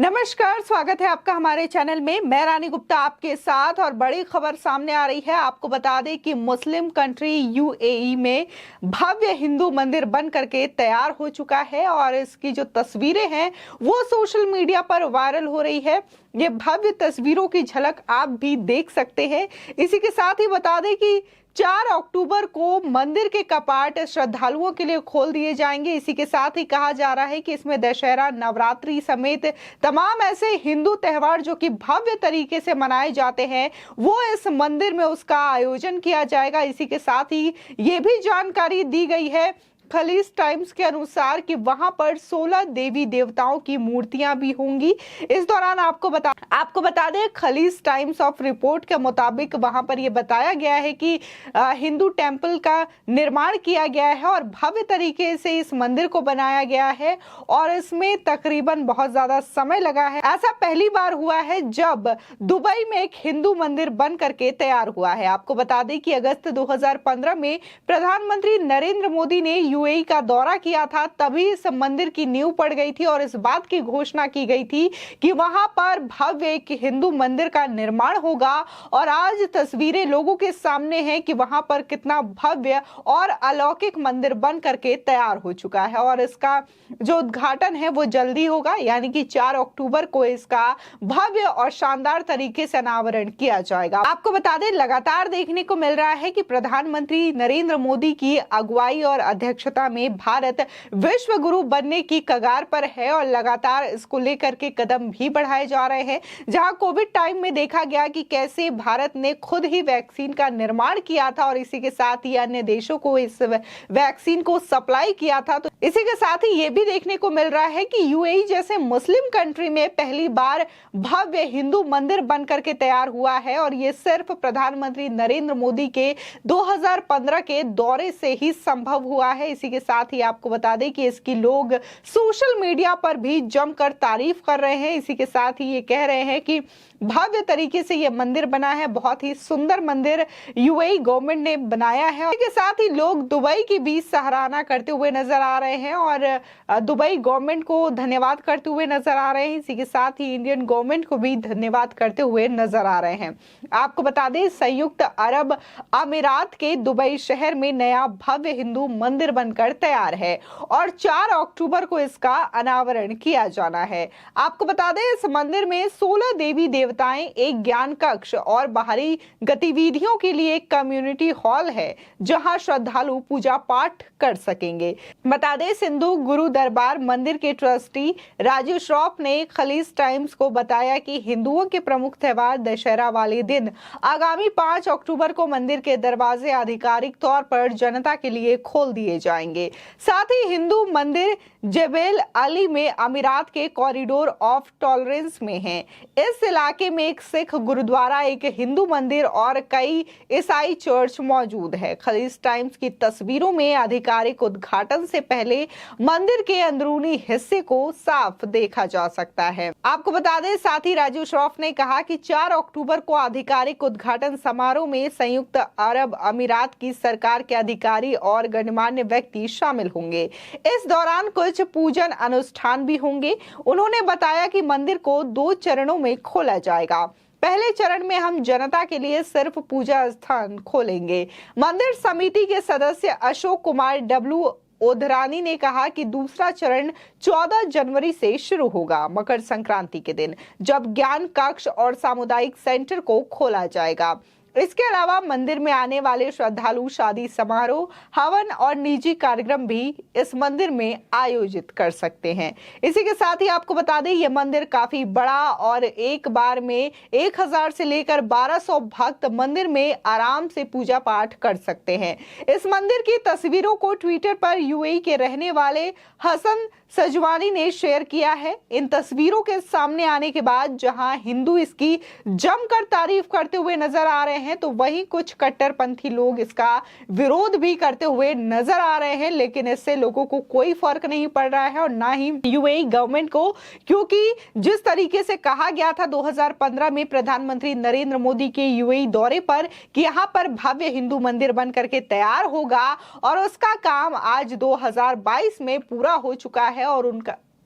नमस्कार, स्वागत है आपका हमारे चैनल में। मैं रानी गुप्ता आपके साथ और बड़ी खबर सामने आ रही है। आपको बता दें कि मुस्लिम कंट्री यूएई में भव्य हिंदू मंदिर बन करके तैयार हो चुका है और इसकी जो तस्वीरें हैं वो सोशल मीडिया पर वायरल हो रही है। ये भव्य तस्वीरों की झलक आप भी देख सकते हैं। इसी के साथ ही बता दें कि 4 अक्टूबर को मंदिर के कपाट श्रद्धालुओं के लिए खोल दिए जाएंगे। इसी के साथ ही कहा जा रहा है कि इसमें दशहरा, नवरात्रि समेत तमाम ऐसे हिंदू त्योहार जो कि भव्य तरीके से मनाए जाते हैं वो इस मंदिर में उसका आयोजन किया जाएगा। इसी के साथ ही ये भी जानकारी दी गई है खलीज टाइम्स के अनुसार कि वहां पर 16 देवी देवताओं की मूर्तियां भी होंगी। इस दौरान आपको बता दें खलीज टाइम्स ऑफ रिपोर्ट के मुताबिक वहां पर यह बताया गया है कि हिंदू टेंपल का निर्माण किया गया है और भव्य तरीके से इस मंदिर को बनाया गया है और इसमें तकरीबन बहुत ज्यादा समय लगा है। ऐसा पहली बार हुआ है जब दुबई में एक हिंदू मंदिर बन करके तैयार हुआ है। आपको बता दें कि अगस्त 2015 में प्रधानमंत्री नरेंद्र मोदी ने यूएई का दौरा किया था, तभी इस मंदिर की नींव पड़ गई थी और इस बात की घोषणा की गई थी कि वहां पर भव्य एक हिंदू मंदिर का निर्माण होगा। और आज तस्वीरें लोगों के सामने हैं कि वहां पर कितना भव्य और अलौकिक मंदिर बन करके तैयार हो चुका है और इसका जो उद्घाटन है वो जल्दी होगा, यानी कि 4 अक्टूबर को इसका भव्य और शानदार तरीके से अनावरण किया जाएगा। आपको बता दें लगातार देखने को मिल रहा है कि प्रधानमंत्री नरेंद्र मोदी की अगुवाई और अध्यक्षता में भारत विश्व गुरु बनने की कगार पर है और लगातार इसको लेकर के कदम भी बढ़ाए जा रहे हैं। जहां कोविड टाइम में देखा गया कि कैसे भारत ने खुद ही वैक्सीन का निर्माण किया था और इसी के साथ ही अन्य देशों को इस वैक्सीन को सप्लाई किया था। तो इसी के साथ ही ये भी देखने को मिल रहा है कि यूएई जैसे मुस्लिम कंट्री में पहली बार भव्य हिंदू मंदिर बन करके तैयार हुआ है और ये सिर्फ प्रधानमंत्री नरेंद्र मोदी के 2015 के दौरे से ही संभव हुआ है। इसी के साथ ही आपको बता दें कि इसकी लोग सोशल मीडिया पर भी जमकर तारीफ कर रहे हैं। इसी के साथ ही ये कह रहे हैं कि भव्य तरीके से ये मंदिर बना है, बहुत ही सुंदर मंदिर यूएई गवर्नमेंट ने बनाया है। इसके साथ ही लोग दुबई की भी सराहना करते हुए नजर आ रहे हैं और दुबई गवर्नमेंट को धन्यवाद करते हुए नजर आ रहे हैं। इसी के साथ ही इंडियन गवर्नमेंट को भी धन्यवाद करते हुए नजर आ रहे हैं। आपको बता दें संयुक्त अरब अमीरात के दुबई शहर में नया भव्य हिंदू मंदिर बनकर तैयार है और 4 अक्टूबर को इसका अनावरण किया जाना है। आपको बता दें इस मंदिर में 16 देवी देवताएं, एक ज्ञान कक्ष और बाहरी गतिविधियों के लिए एक कम्युनिटी हॉल है जहां श्रद्धालु पूजा पाठ कर सकेंगे। बता दें सिंधु गुरु दरबार मंदिर के ट्रस्टी राजू श्रॉफ ने खलीज टाइम्स को बताया कि हिंदुओं के प्रमुख त्योहार दशहरा वाले दिन आगामी 5 अक्टूबर को मंदिर के दरवाजे आधिकारिक तौर पर जनता के लिए खोल दिए जाएंगे। साथ ही हिंदू मंदिर जेबेल अली में अमीरात के कॉरिडोर ऑफ टॉलरेंस में है। इस इलाके में एक सिख गुरुद्वारा, एक हिंदू मंदिर और कई ईसाई चर्च मौजूद है। खलीज टाइम्स की तस्वीरों में आधिकारिक उद्घाटन से पहले मंदिर के अंदरूनी हिस्से को साफ देखा जा सकता है। आपको बता दें साथ ही राजू श्रॉफ ने कहा कि 4 अक्टूबर को आधिकारिक उद्घाटन समारोह में संयुक्त अरब अमीरात की सरकार के अधिकारी और गणमान्य व्यक्ति शामिल होंगे। इस दौरान कुछ पूजन अनुष्ठान भी होंगे। उन्होंने बताया कि मंदिर को 2 चरणों में खोला जाएगा। पहले चरण में हम जनता के लिए सिर्फ पूजा स्थान खोलेंगे। मंदिर समिति के सदस्य अशोक कुमार डब्ल्यू ओधरानी ने कहा कि दूसरा चरण 14 जनवरी से शुरू होगा, मकर संक्रांति के दिन, जब ज्ञान कक्ष और सामुदायिक सेंटर को खोला जाएगा। इसके अलावा मंदिर में आने वाले श्रद्धालु शादी समारोह, हवन और निजी कार्यक्रम भी इस मंदिर में आयोजित कर सकते हैं। इसी के साथ ही आपको बता दें यह मंदिर काफी बड़ा और एक बार में 1000 से लेकर 1200 भक्त मंदिर में आराम से पूजा पाठ कर सकते हैं। इस मंदिर की तस्वीरों को ट्विटर पर यूएई के रहने वाले हसन सजवानी ने शेयर किया है। इन तस्वीरों के सामने आने के बाद जहां हिंदू इसकी जमकर तारीफ करते हुए नजर आ रहे हैं तो वहीं कुछ कट्टरपंथी लोग इसका विरोध भी करते हुए नजर आ रहे हैं, लेकिन इससे लोगों को कोई फर्क नहीं पड़ रहा है और ना ही यूएई गवर्नमेंट को, क्योंकि जिस तरीके से कहा गया था 2015 में प्रधानमंत्री नरेंद्र मोदी के यूएई दौरे पर कि यहाँ पर भव्य हिंदू मंदिर बन करके तैयार होगा और उसका काम आज 2022 में पूरा हो चुका है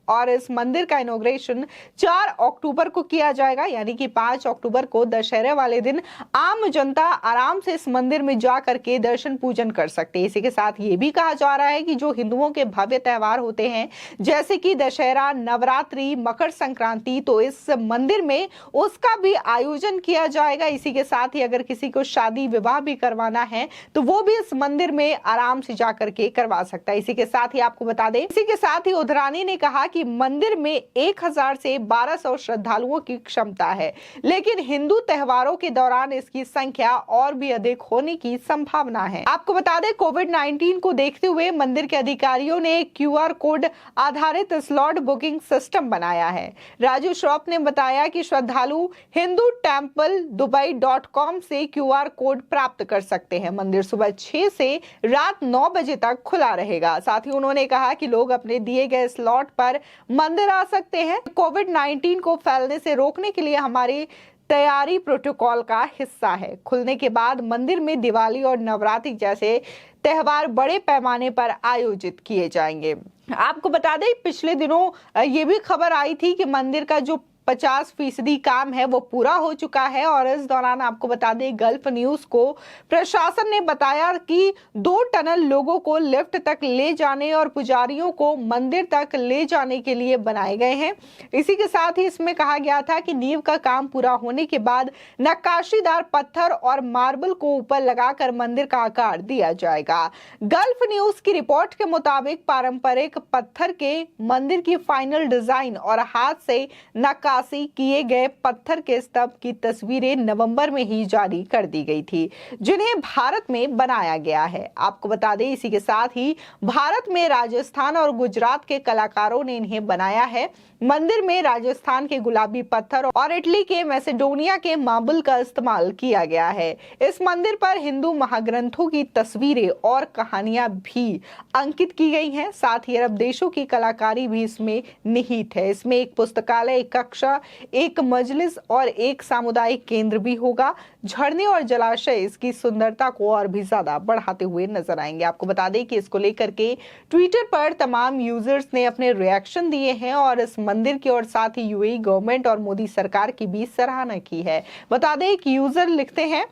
और इस मंदिर का इनॉग्रेशन 4 अक्टूबर को किया जाएगा, यानी कि 5 अक्टूबर को दशहरे वाले दिन आम जनता आराम से इस मंदिर में जा करके दर्शन पूजन कर सकते हैं। इसी के साथ ये भी कहा जा रहा है कि जो हिंदुओं के भव्य त्योहार होते हैं जैसे कि दशहरा, नवरात्रि, मकर संक्रांति, तो इस मंदिर में उसका भी आयोजन किया जाएगा। इसी के साथ ही अगर किसी को शादी विवाह भी करवाना है तो वो भी इस मंदिर में आराम से जाकर के करवा सकता है। इसी के साथ ही आपको बता दें, इसी के साथ ही उधरानी ने कहा कि मंदिर में 1000 से 1200 श्रद्धालुओं की क्षमता है, लेकिन हिंदू त्योहारों के दौरान इसकी संख्या और भी अधिक होने की संभावना है। आपको बता दें, कोविड-19 को देखते हुए मंदिर के अधिकारियों ने QR कोड आधारित स्लॉट बुकिंग सिस्टम बनाया है। राजू श्रॉफ ने बताया कि श्रद्धालु हिंदू टेम्पल दुबई.com से QR कोड प्राप्त कर सकते हैं। मंदिर सुबह 6 से रात 9 बजे तक खुला रहेगा। साथ ही उन्होंने कहा कि लोग अपने दिए गए स्लॉट पर मंदिर आ सकते हैं। कोविड-19 को फैलने से रोकने के लिए हमारी तैयारी प्रोटोकॉल का हिस्सा है। खुलने के बाद मंदिर में दिवाली और नवरात्रि जैसे त्योहार बड़े पैमाने पर आयोजित किए जाएंगे। आपको बता दें, पिछले दिनों ये भी खबर आई थी कि मंदिर का जो 50% काम है वो पूरा हो चुका है और इस दौरान आपको बता दें, गल्फ न्यूज को प्रशासन ने बताया कि 2 टनल लोगों को लिफ्ट तक ले जाने और पुजारियों को मंदिर तक ले जाने के लिए बनाए गए हैं। इसी के साथ ही इसमें कहा गया था कि नींव का काम पूरा होने के बाद नक्काशीदार पत्थर और मार्बल को ऊपर लगाकर मंदिर का आकार दिया जाएगा। गल्फ न्यूज की रिपोर्ट के मुताबिक पारंपरिक पत्थर के मंदिर की फाइनल डिजाइन और हाथ से नक्काशी किए गए पत्थर के स्तंभ की तस्वीरें नवंबर में ही जारी कर दी गई थी, जिन्हें भारत में बनाया गया है। आपको बता दें, इसी के साथ ही भारत में राजस्थान और गुजरात के कलाकारों ने इन्हें बनाया है। मंदिर में राजस्थान के गुलाबी पत्थर और इटली के मैसेडोनिया के मार्बल का इस्तेमाल किया गया है। इस मंदिर पर हिंदू महाग्रंथों की तस्वीरें और कहानियां भी अंकित की गई हैं। साथ ही अरब देशों की कलाकारी भी इसमें निहित है। इसमें एक पुस्तकालय, एक कक्षा, एक मजलिस और एक सामुदायिक केंद्र भी होगा। झरने और जलाशय इसकी सुंदरता को और भी ज्यादा बढ़ाते हुए नजर आएंगे। आपको बता दें कि इसको लेकर के ट्विटर पर तमाम यूजर्स ने अपने रिएक्शन दिए हैं और इस मंदिर की और साथ ही यूएई गवर्नमेंट और मोदी सरकार की भी सराहना की है। बता दें कि यूजर लिखते हैं,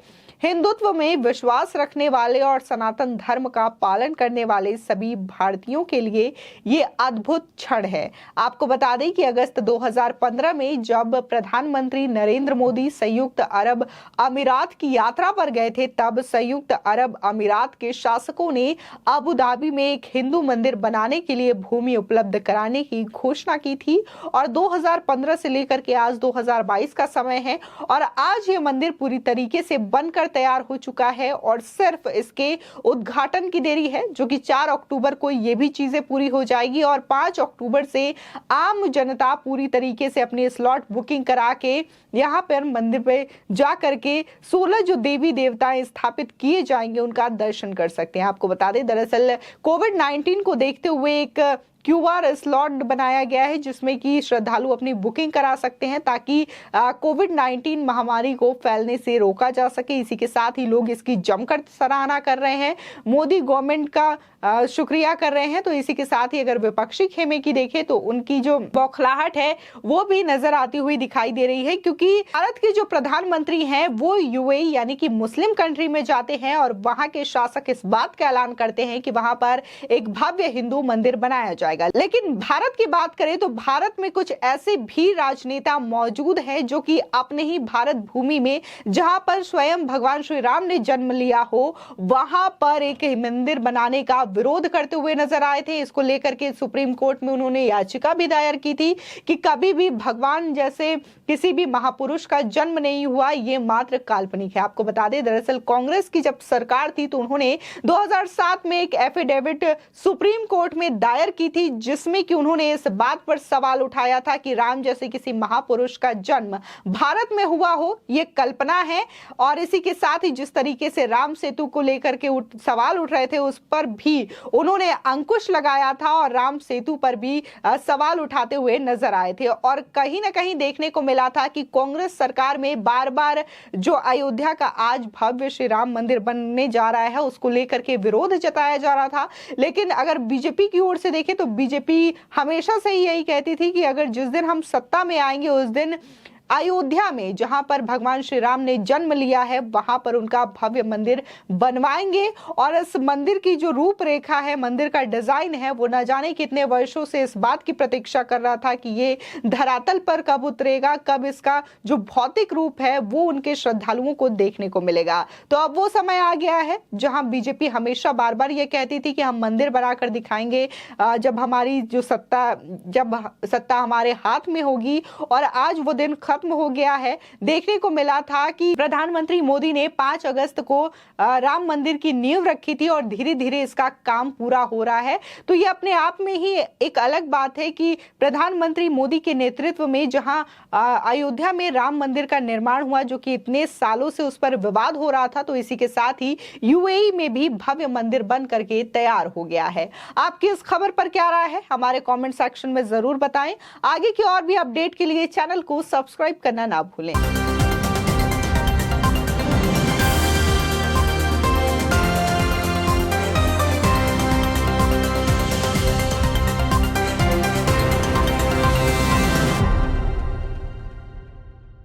हिंदुत्व में विश्वास रखने वाले और सनातन धर्म का पालन करने वाले सभी भारतीयों के लिए ये अद्भुत क्षण है। आपको बता दें कि अगस्त 2015 में जब प्रधानमंत्री नरेंद्र मोदी संयुक्त अरब अमीरात की यात्रा पर गए थे, तब संयुक्त अरब अमीरात के शासकों ने अबू धाबी में एक हिंदू मंदिर बनाने के लिए भूमि उपलब्ध कराने की घोषणा की थी और 2015 से लेकर के आज 2022 का समय है और आज ये मंदिर पूरी तरीके से बनकर तैयार हो चुका है और सिर्फ इसके उद्घाटन की देरी है, जो कि 4 अक्टूबर को ये भी चीजें पूरी हो जाएगी और 5 अक्टूबर से आम जनता पूरी तरीके से अपनी स्लॉट बुकिंग करा के यहाँ पर मंदिर पे जा करके 16 जो देवी देवताएं स्थापित किए जाएंगे उनका दर्शन कर सकते हैं। आपको बता दें, दरअसल कोविड-19 को देखते हुए एक QR स्लॉट बनाया गया है जिसमें कि श्रद्धालु अपनी बुकिंग करा सकते हैं ताकि कोविड-19 महामारी को फैलने से रोका जा सके। इसी के साथ ही लोग इसकी जमकर सराहना कर रहे हैं, मोदी गवर्नमेंट का शुक्रिया कर रहे हैं। तो इसी के साथ ही अगर विपक्षी खेमे की देखें तो उनकी जो बौखलाहट है वो भी नजर आती हुई दिखाई दे रही है, क्योंकि भारत के जो प्रधानमंत्री हैं वो यूएई यानी कि मुस्लिम कंट्री में जाते हैं और वहां के शासक इस बात का ऐलान करते हैं कि वहां पर एक भव्य हिंदू मंदिर बनाया जाएगा। लेकिन भारत की बात करें तो भारत में कुछ ऐसे भी राजनेता मौजूद हैं जो कि अपने ही भारत भूमि में, जहां पर स्वयं भगवान श्री राम ने जन्म लिया हो, वहां पर एक मंदिर बनाने का विरोध करते हुए नजर आए थे। इसको लेकर के सुप्रीम कोर्ट में उन्होंने याचिका भी दायर की थी कि कभी भी भगवान जैसे किसी भी महापुरुष का जन्म नहीं हुआ, ये मात्र काल्पनिक है। आपको बता दें, दरअसल कांग्रेस की जब सरकार थी तो उन्होंने 2007 में एक एफिडेविट सुप्रीम कोर्ट में दायर की थी जिसमें कि उन्होंने इस बात पर सवाल उठाया था कि राम जैसे किसी महापुरुष का जन्म भारत में हुआ हो, ये कल्पना है। और इसी के साथ ही जिस तरीके से राम सेतु को लेकर के सवाल उठ रहे थे उस पर भी उन्होंने अंकुश लगाया था और राम सेतु पर भी सवाल उठाते हुए नजर आए थे। और कहीं ना कहीं देखने को मिला था कि कांग्रेस सरकार में बार बार जो अयोध्या का आज भव्य श्री राम मंदिर बनने जा रहा है उसको लेकर के विरोध जताया जा रहा था। लेकिन अगर बीजेपी की ओर से देखें तो बीजेपी हमेशा से ही यही कहती थी कि अगर जिस दिन हम सत्ता में आएंगे उस दिन अयोध्या में, जहां पर भगवान श्री राम ने जन्म लिया है, वहां पर उनका भव्य मंदिर बनवाएंगे। और इस मंदिर की जो रूपरेखा है, मंदिर का डिजाइन है, वो न जाने कितने वर्षों से इस बात की प्रतीक्षा कर रहा था कि ये धरातल पर कब उतरेगा, कब इसका जो भौतिक रूप है वो उनके श्रद्धालुओं को देखने को मिलेगा। तो अब वो समय आ गया है जहां बीजेपी हमेशा बार बार ये कहती थी कि हम मंदिर बनाकर दिखाएंगे जब हमारी जो सत्ता हमारे हाथ में होगी। और आज वो दिन खत्म हो गया है। देखने को मिला था कि प्रधानमंत्री मोदी ने 5 अगस्त को राम मंदिर की नींव रखी थी और धीरे धीरे इसका काम पूरा हो रहा है। तो ये अपने आप में ही एक अलग बात है कि प्रधानमंत्री मोदी के नेतृत्व में जहां अयोध्या में राम मंदिर का निर्माण हुआ, जो कि इतने सालों से उस पर विवाद हो रहा था, तो इसी के साथ ही यूएई में भी भव्य मंदिर बन करके तैयार हो गया है। आपकी इस खबर पर क्या राय है, हमारे कमेंट सेक्शन में जरूर बताएं। आगे की और भी अपडेट के लिए चैनल को सब्सक्राइब करना ना भूलें।